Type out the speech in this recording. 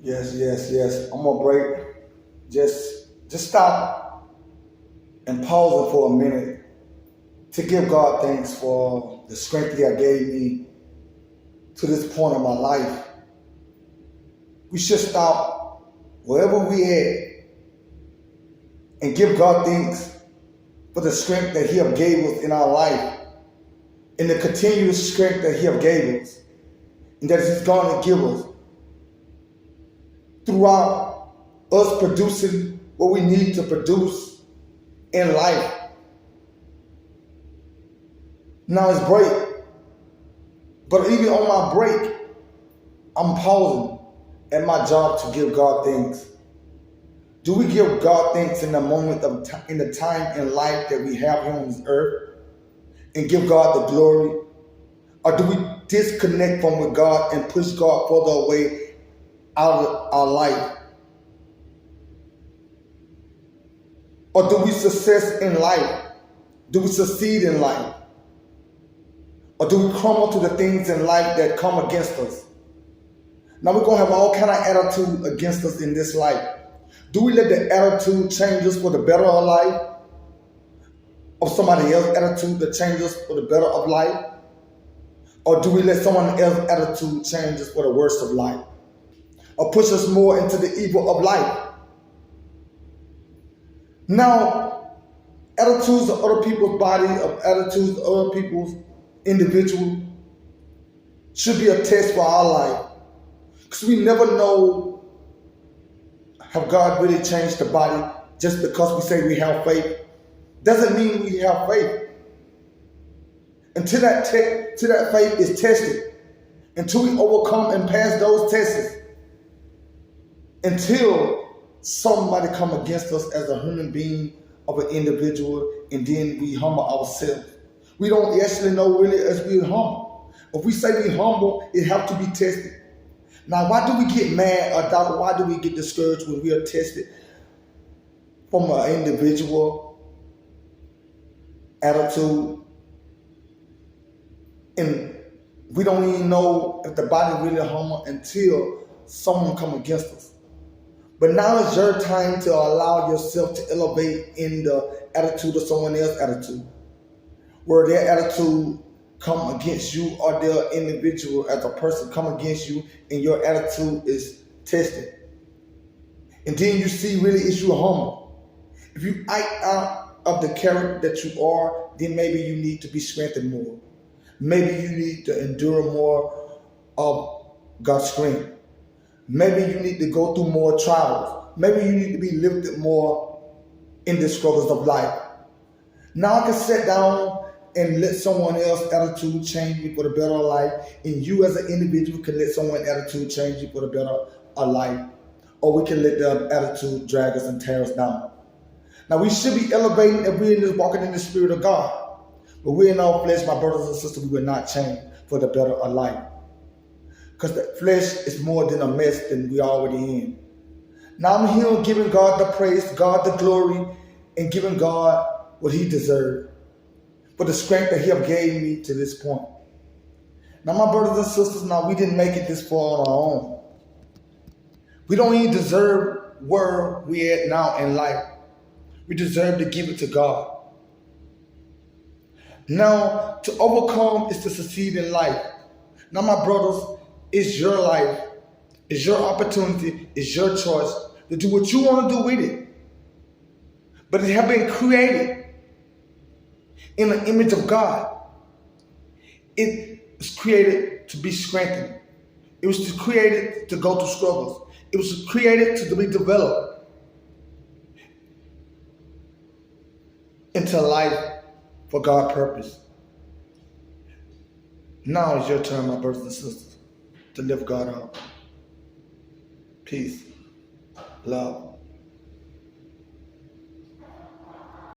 Yes, yes, yes. I'm gonna break. Just stop and pause it for a minute to give God thanks for the strength He gave me to this point in my life. We should stop wherever we at and give God thanks for the strength that He have gave us in our life and the continuous strength that He have gave us and that He's going to give us throughout us producing what we need to produce in life. Now it's break. But even on my break, I'm pausing at my job to give God thanks. Do we give God thanks in the moment of in the time in life that we have here on this earth and give God the glory? Or do we disconnect from with God and push God further away out of our life? Or do we success in life? Do we succeed in life? Or do we crumble to the things in life that come against us? Now we're going to have all kind of attitude against us in this life. Do we let the attitude change us for the better of life? Or somebody else's attitude that changes us for the better of life? Or do we let someone else's attitude change us for the worst of life? Or push us more into the evil of life? Now, attitudes of other people's body, of attitudes of other people's individual should be a test for our life. Because we never know how God really changed the body just because we say we have faith. Doesn't mean we have faith. Until that faith is tested, until we overcome and pass those tests, until somebody come against us as a human being of an individual, and then we humble ourselves. We don't actually know really as we're humble. If we say we're humble, it has to be tested. Now, why do we get mad or doubt? Why do we get discouraged when we are tested from an individual attitude? And we don't even know if the body really humble until someone come against us. But now it's your time to allow yourself to elevate in the attitude of someone else's attitude, where their attitude come against you or their individual as a person come against you and your attitude is tested. And then you see really is you humble. If you act out of the character that you are, then maybe you need to be strengthened more. Maybe you need to endure more of God's strength. Maybe you need to go through more trials. Maybe you need to be lifted more in the struggles of life. Now I can sit down and let someone else's attitude change me for the better of life, and you as an individual can let someone's attitude change you for the better of life. Or we can let their attitude drag us and tear us down. Now we should be elevating if we're in this walking in the Spirit of God. But we're in our flesh, my brothers and sisters, we will not change for the better of life. Because the flesh is more than a mess than we already in. Now I'm here giving God the praise, God the glory, and giving God what He deserved for the strength that He have gave me to this point. Now my brothers and sisters, now we didn't make it this far on our own. We don't even deserve where we're at now in life. We deserve to give it to God. Now, to overcome is to succeed in life. Now, my brothers, it's your life. It's your opportunity. It's your choice to do what you want to do with it. But it has been created in the image of God. It was created to be strengthened. It was created to go through struggles. It was created to be developed into life for God's purpose. Now is your turn, my brothers and sisters, to lift God up. Peace, love.